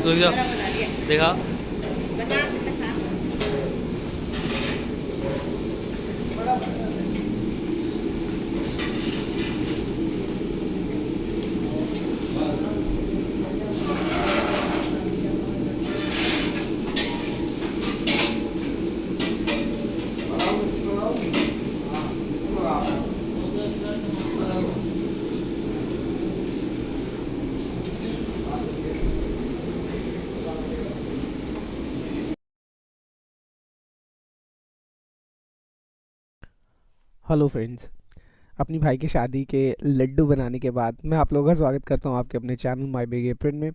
रुक जाओ। बड़ा बना लिया। देखा। बना के दिखा। Hello friends. अपनी भाई की शादी के लड्डू बनाने के बाद मैं आप लोगों का स्वागत करता हूं आपके अपने चैनल माय बिग एप्रन में।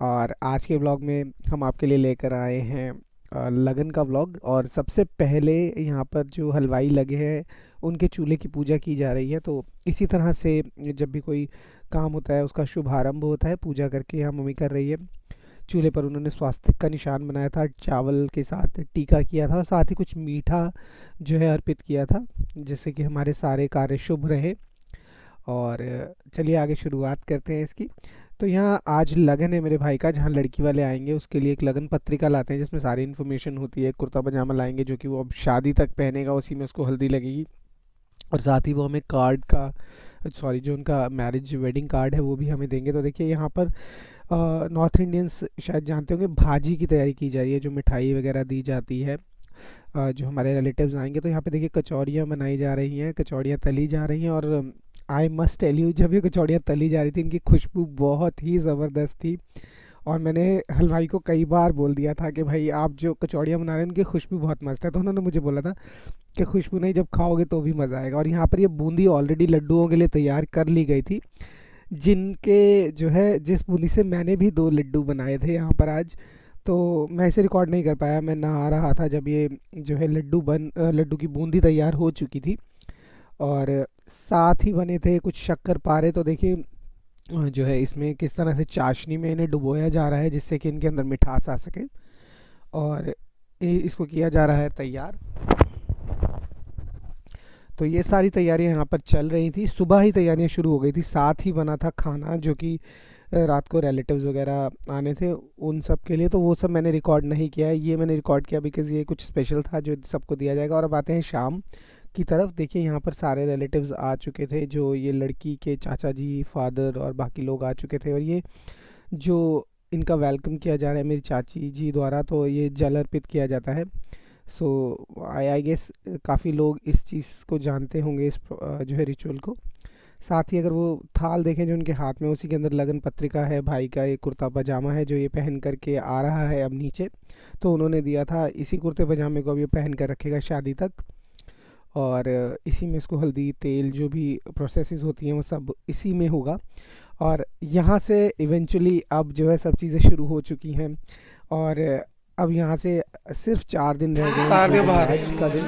और आज के ब्लॉग में हम आपके लिए लेकर आए हैं लगन का ब्लॉग। और सबसे पहले यहाँ पर जो हलवाई लगे हैं उनके चूल्हे की पूजा की जा रही है। तो इसी तरह से जब भी कोई काम होता है उसका शुभारंभ होता है पूजा करके यहाँ मम्मी कर रही है। चूल्हे पर उन्होंने स्वास्तिक का निशान बनाया था, चावल के साथ टीका किया था और साथ ही कुछ मीठा जो है अर्पित किया था, जिससे कि हमारे सारे कार्य शुभ रहे। और चलिए आगे शुरुआत करते हैं इसकी। तो यहाँ आज लगन है मेरे भाई का, जहाँ लड़की वाले आएंगे उसके लिए एक लगन पत्रिका लाते हैं जिसमें सारी इन्फॉर्मेशन होती है। कुर्ता पजामा लाएंगे जो कि वो अब शादी तक पहनेगा, उसी में उसको हल्दी लगेगी। और साथ ही वो हमें कार्ड का, सॉरी, जो उनका मैरिज वेडिंग कार्ड है वो भी हमें देंगे। तो देखिए यहाँ पर नॉर्थ इंडियंस शायद जानते होंगे, भाजी की तैयारी की जा रही है, जो मिठाई वगैरह दी जाती है। जो हमारे रिलेटिव्स आएंगे तो यहाँ पे देखिए कचौड़ियाँ बनाई जा रही हैं, कचौड़ियाँ तली जा रही हैं। और आई मस्ट टेल यू, जब ये कचौड़ियाँ तली जा रही थी इनकी खुशबू बहुत ही ज़बरदस्त थी। और मैंने हलवाई को कई बार बोल दिया था कि भाई आप जो कचौड़ियाँ बना रहे हैं उनकी खुशबू बहुत मस्त है। तो उन्होंने मुझे बोला था कि खुशबू नहीं, जब खाओगे तो भी मज़ा आएगा। और यहाँ पर ये बूंदी ऑलरेडी लड्डुओं के लिए तैयार कर ली गई थी, जिनके जो है जिस बूंदी से मैंने भी 2 लड्डू बनाए थे यहाँ पर आज। तो मैं इसे रिकॉर्ड नहीं कर पाया, मैं नहा रहा था जब ये जो है लड्डू की बूंदी तैयार हो चुकी थी। और साथ ही बने थे कुछ शक्करपारे। तो देखिए जो है इसमें किस तरह से चाशनी में इन्हें डुबोया जा रहा है जिससे कि इनके अंदर मिठास आ सके। और इसको किया जा रहा है तैयार। तो ये सारी तैयारियां यहाँ पर चल रही थी, सुबह ही तैयारियां शुरू हो गई थी। साथ ही बना था खाना जो कि रात को रिलेटिव्स वगैरह आने थे उन सब के लिए। तो वो सब मैंने रिकॉर्ड नहीं किया है, ये मैंने रिकॉर्ड किया बिकॉज़ ये कुछ स्पेशल था जो सबको दिया जाएगा। और अब आते हैं शाम की तरफ। देखिए यहाँ पर सारे रिलेटिव्स आ चुके थे, जो ये लड़की के चाचा जी, फादर और बाकी लोग आ चुके थे। और ये जो इनका वेलकम किया जा रहा है मेरी चाची जी द्वारा, तो ये जल अर्पित किया जाता है। सो आई आई गेस काफ़ी लोग इस चीज़ को जानते होंगे, इस जो है रिचुअल को। साथ ही अगर वो थाल देखें जो उनके हाथ में, उसी के अंदर लगन पत्रिका है, भाई का एक कुर्ता पजामा है जो ये पहन करके आ रहा है अब नीचे। तो उन्होंने दिया था, इसी कुर्ते पजामे को अब ये पहन कर रखेगा शादी तक। और इसी में इसको हल्दी तेल जो भी प्रोसेसेस होती हैं वो सब इसी में होगा। और यहाँ से इवेंचुअली अब जो है सब चीज़ें शुरू हो चुकी हैं। और अब यहाँ से सिर्फ 4 दिन रह गए हैं, तार के केवल बाहर। आज का दिन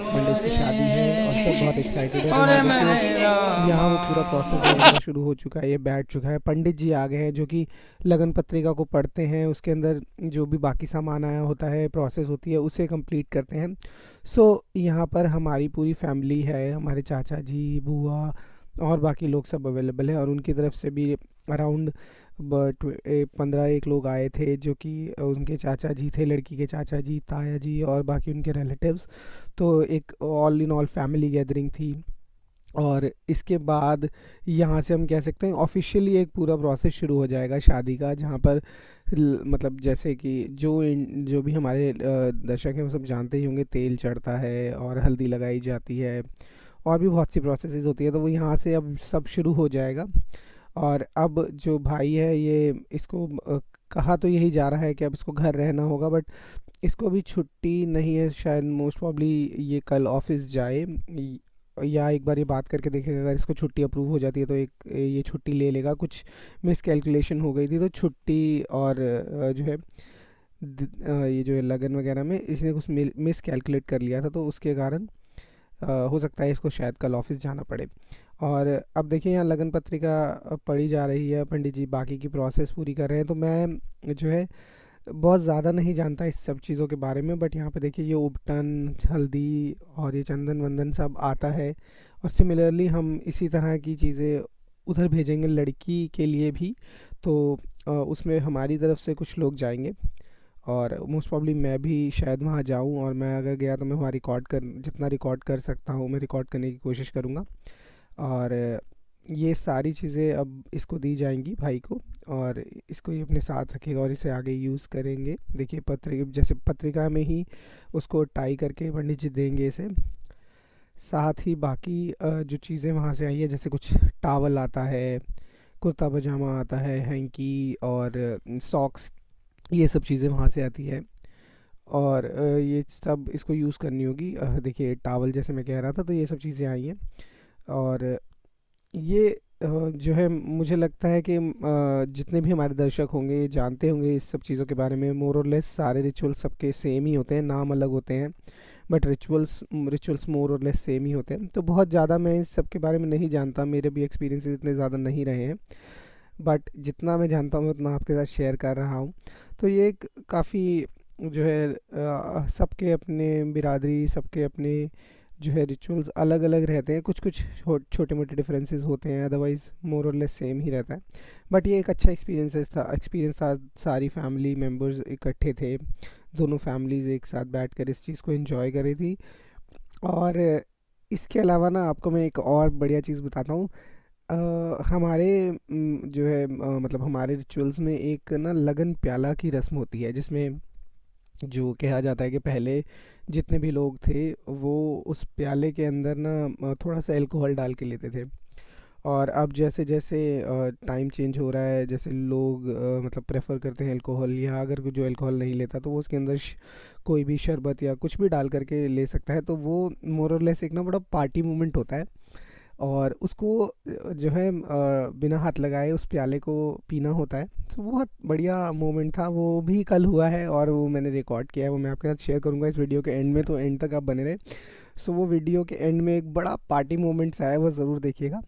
मंडे की शादी है और सब बहुत एक्साइटेड है। तो अरे यहाँ देखिए मेरा यहाँ वो पूरा प्रोसेस वगैरह शुरू हो चुका है, ये बैठ चुका है, पंडित जी आ गए हैं जो कि लगन पत्रिका को पढ़ते हैं, उसके अंदर जो भी बाकी सामान आया होता है, प्रोसेस होती है, उसे कंप्लीट करते हैं। सो यहाँ पर हमारी पूरी फैमिली है, हमारे चाचा जी, बुआ और बाकी लोग सब अवेलेबल हैं। और उनकी तरफ से भी अराउंड 15 एक लोग आए थे जो कि उनके चाचा जी थे, लड़की के चाचा जी, ताया जी और बाकी उनके रिलेटिव्स। तो एक all in all family gathering थी। और इसके बाद यहाँ से हम कह सकते हैं ऑफिशियली एक पूरा प्रोसेस शुरू हो जाएगा शादी का, जहाँ पर मतलब जैसे कि जो भी हमारे दर्शक हैं वो सब जानते ही होंगे, तेल चढ़ता है और हल्दी लगाई जाती है और भी बहुत सी प्रोसेसेस होती है। तो वो यहाँ से अब सब शुरू हो जाएगा। और अब जो भाई है ये इसको कहा तो यही जा रहा है कि अब इसको घर रहना होगा, बट इसको भी छुट्टी नहीं है शायद, मोस्ट प्रॉब्ली ये कल ऑफिस जाए या एक बार ये बात करके देखेगा। अगर इसको छुट्टी अप्रूव हो जाती है तो एक ये छुट्टी ले लेगा। कुछ मिस कैलकुलेशन हो गई थी तो छुट्टी और जो है ये जो है लगन वगैरह में इसने कुछ मिस कैलकुलेट कर लिया था, तो उसके कारण हो सकता है इसको शायद कल ऑफिस जाना पड़े। और अब देखिए यहाँ लगन पत्रिका पढ़ी जा रही है, पंडित जी बाकी की प्रोसेस पूरी कर रहे हैं। तो मैं जो है बहुत ज़्यादा नहीं जानता इस सब चीज़ों के बारे में, बट यहाँ पे देखिए ये उपटन, हल्दी और ये चंदन वंदन सब आता है। और सिमिलरली हम इसी तरह की चीज़ें उधर भेजेंगे लड़की के लिए भी। तो उसमें हमारी तरफ से कुछ लोग जाएंगे और मोस्ट प्रॉब्ली मैं भी शायद वहाँ जाऊँ, और मैं अगर गया तो मैं वहाँ जितना रिकॉर्ड कर सकता हूँ मैं रिकॉर्ड करने की कोशिश करूँगा। और ये सारी चीज़ें अब इसको दी जाएंगी भाई को, और इसको ये अपने साथ रखेगा और इसे आगे यूज़ करेंगे। देखिए जैसे पत्रिका में ही उसको टाई करके पंडित जी देंगे इसे। साथ ही बाकी जो चीज़ें वहाँ से आई है, जैसे कुछ टावल आता है, कुर्ता पजामा आता है, हैंकी और सॉक्स, ये सब चीज़ें वहाँ से आती है। और ये सब इसको यूज़ करनी होगी। देखिए टावल जैसे मैं कह रहा था, तो ये सब चीज़ें आई हैं। और ये जो है मुझे लगता है कि जितने भी हमारे दर्शक होंगे ये जानते होंगे इस सब चीज़ों के बारे में। मोर और लेस सारे रिचुअल्स सबके सेम ही होते हैं, नाम अलग होते हैं, बट रिचुअल्स मोर और लेस सेम ही होते हैं। तो बहुत ज़्यादा मैं इस सब के बारे में नहीं जानता, मेरे भी एक्सपीरियंसेस इतने ज़्यादा नहीं रहे हैं, बट जितना मैं जानता हूँ उतना आपके साथ शेयर कर रहा हूँ। तो ये एक काफ़ी जो है सबके अपने बिरादरी, सबके अपने जो है रिचुअल्स अलग अलग रहते हैं। कुछ कुछ छोटे मोटे डिफरेंसेस होते हैं, अदरवाइज़ मोर और लेस सेम ही रहता है। बट ये एक अच्छा एक्सपीरियंस था। सारी फैमिली मेम्बर्स इकट्ठे थे, दोनों फैमिलीज़ एक साथ बैठकर इस चीज़ को एंजॉय कर रही थी। और इसके अलावा ना आपको मैं एक और बढ़िया चीज़ बताता हूँ। हमारे जो है मतलब हमारे रिचुअल्स में एक ना लगन प्याला की रस्म होती है, जिसमें जो कहा जाता है कि पहले जितने भी लोग थे वो उस प्याले के अंदर ना थोड़ा सा अल्कोहल डाल के लेते थे। और अब जैसे जैसे टाइम चेंज हो रहा है, जैसे लोग मतलब प्रेफर करते हैं अल्कोहल, या अगर जो अल्कोहल नहीं लेता तो वो उसके अंदर कोई भी शरबत या कुछ भी डाल करके ले सकता है। तो वो मोर और लेस एक ना बड़ा पार्टी मोमेंट होता है, और उसको जो है बिना हाथ लगाए उस प्याले को पीना होता है। तो बहुत बढ़िया मोमेंट था, वो भी कल हुआ है और वो मैंने रिकॉर्ड किया है, वो मैं आपके साथ शेयर करूँगा इस वीडियो के एंड में, तो एंड तक आप बने रहे। सो वो वीडियो के एंड में एक बड़ा पार्टी मोमेंट्स आया, वो ज़रूर देखिएगा,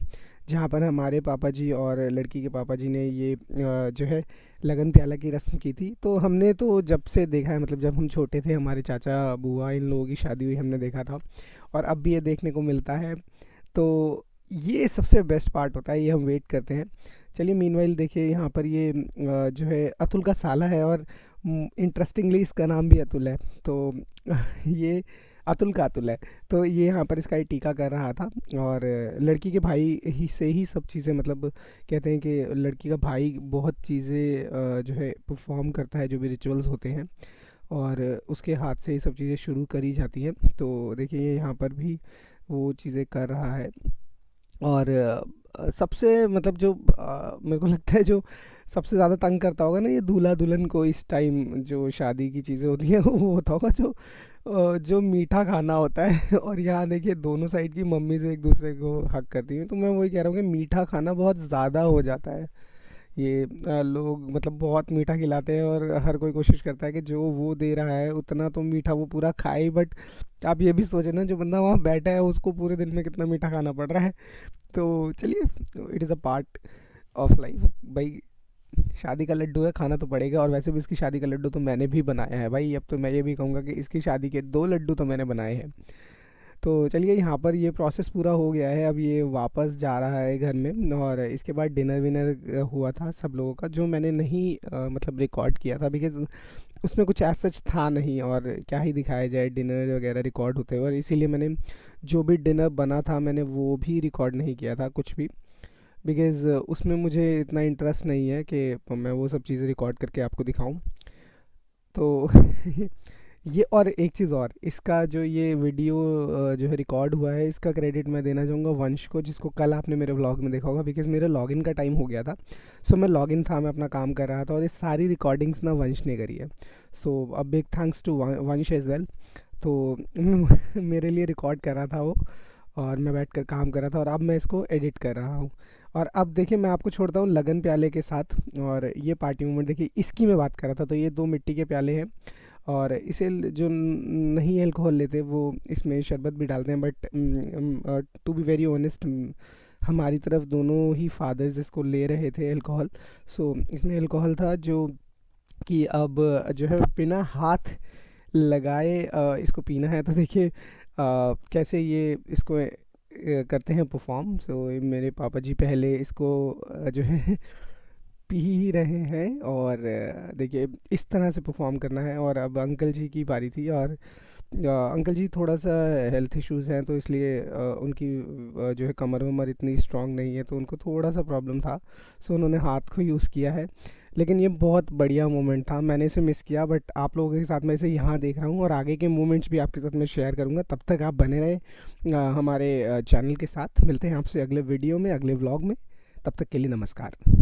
जहाँ पर हमारे पापा जी और लड़की के पापा जी ने ये जो है लगन प्याला की रस्म की थी। तो हमने तो जब से देखा है, मतलब जब हम छोटे थे, हमारे चाचा बुआ इन लोगों की शादी हुई, हमने देखा था, और अब भी ये देखने को मिलता है। तो ये सबसे बेस्ट पार्ट होता है, ये हम वेट करते हैं। चलिए मीनवाइल देखिए यहाँ पर ये जो है अतुल का साला है, और इंटरेस्टिंगली इसका नाम भी अतुल है। तो ये अतुल है। तो ये यहाँ पर इसका टीका कर रहा था, और लड़की के भाई ही से ही सब चीज़ें, मतलब कहते हैं कि लड़की का भाई बहुत चीज़ें जो है परफॉर्म करता है, जो भी रिचुअल्स होते हैं, और उसके हाथ से ये सब चीज़ें शुरू करी जाती हैं। तो देखिए ये यहाँ पर भी वो चीज़ें कर रहा है। और सबसे मतलब जो मेरे को लगता है जो सबसे ज़्यादा तंग करता होगा ना ये दूल्हा दुल्हन को इस टाइम, जो शादी की चीज़ें होती हैं, वो होता होगा जो मीठा खाना होता है। और यहाँ देखिए दोनों साइड की मम्मी से एक दूसरे को हक करती हैं। तो मैं वही कह रहा हूँ कि मीठा खाना बहुत ज़्यादा हो जाता है। ये लोग मतलब बहुत मीठा खिलाते हैं, और हर कोई कोशिश करता है कि जो वो दे रहा है उतना तो मीठा वो पूरा खाए। बट आप ये भी सोचें ना, जो बंदा वहाँ बैठा है उसको पूरे दिन में कितना मीठा खाना पड़ रहा है। तो चलिए, it is a part of life भाई। शादी का लड्डू है, खाना तो पड़ेगा। और वैसे भी इसकी शादी का लड्डू तो मैंने भी बनाया है भाई। अब तो मैं ये भी कहूँगा कि इसकी शादी के 2 लड्डू तो मैंने बनाए हैं। तो चलिए यहाँ पर ये प्रोसेस पूरा हो गया है, अब ये वापस जा रहा है घर में। और इसके बाद डिनर विनर हुआ था सब लोगों का, जो मैंने नहीं मतलब रिकॉर्ड किया था, बिकॉज़ उसमें कुछ ऐसा सच था नहीं, और क्या ही दिखाया जाए डिनर वगैरह रिकॉर्ड होते हुए। और इसीलिए मैंने जो भी डिनर बना था मैंने वो भी रिकॉर्ड नहीं किया था कुछ भी, बिकॉज़ उसमें मुझे इतना इंटरेस्ट नहीं है कि मैं वो सब चीज़ें रिकॉर्ड करके आपको दिखाऊं। तो ये, और एक चीज़ और, इसका जो ये वीडियो जो है रिकॉर्ड हुआ है, इसका क्रेडिट मैं देना चाहूँगा वंश को, जिसको कल आपने मेरे व्लॉग में देखा होगा, बिकॉज़ मेरे लॉगिन का टाइम हो गया था। सो मैं लॉगिन था, मैं अपना काम कर रहा था, और ये सारी रिकॉर्डिंग्स ना वंश ने करी है। सो अ बिग थैंक्स टू वंश एज़ वेल। तो मेरे लिए रिकॉर्ड कर रहा था वो, और मैं बैठ कर काम कर रहा था, और अब मैं इसको एडिट कर रहा हूँ। और अब देखिए मैं आपको छोड़ता हूँ लगन प्याले के साथ। और ये पार्टी मोमेंट देखिए, इसकी मैं बात कर रहा था। तो ये 2 मिट्टी के प्याले हैं, और इसे जो नहीं अल्कोहल लेते वो इसमें शरबत भी डालते हैं। But to be very honest, हमारी तरफ दोनों ही फादर्स इसको ले रहे थे अल्कोहल। सो इसमें अल्कोहल था, जो कि अब जो है बिना हाथ लगाए इसको पीना है। तो देखिए कैसे ये इसको करते हैं परफॉर्म। सो मेरे पापा जी पहले इसको जो है पी ही रहे हैं और देखिए इस तरह से परफॉर्म करना है। और अब अंकल जी की बारी थी और अंकल जी थोड़ा सा हेल्थ इश्यूज़ हैं, तो इसलिए उनकी जो है कमर वमर इतनी स्ट्रांग नहीं है, तो उनको थोड़ा सा प्रॉब्लम था। सो उन्होंने हाथ को यूज़ किया है। लेकिन ये बहुत बढ़िया मोमेंट था, मैंने इसे मिस किया, बट आप लोगों के साथ मैं इसे यहाँ देख रहा हूँ और आगे के मोमेंट्स भी आपके साथ मैं शेयर करूँगा। तब तक आप बने रहे हमारे चैनल के साथ। मिलते हैं आपसे अगले वीडियो में, अगले व्लॉग में। तब तक के लिए नमस्कार।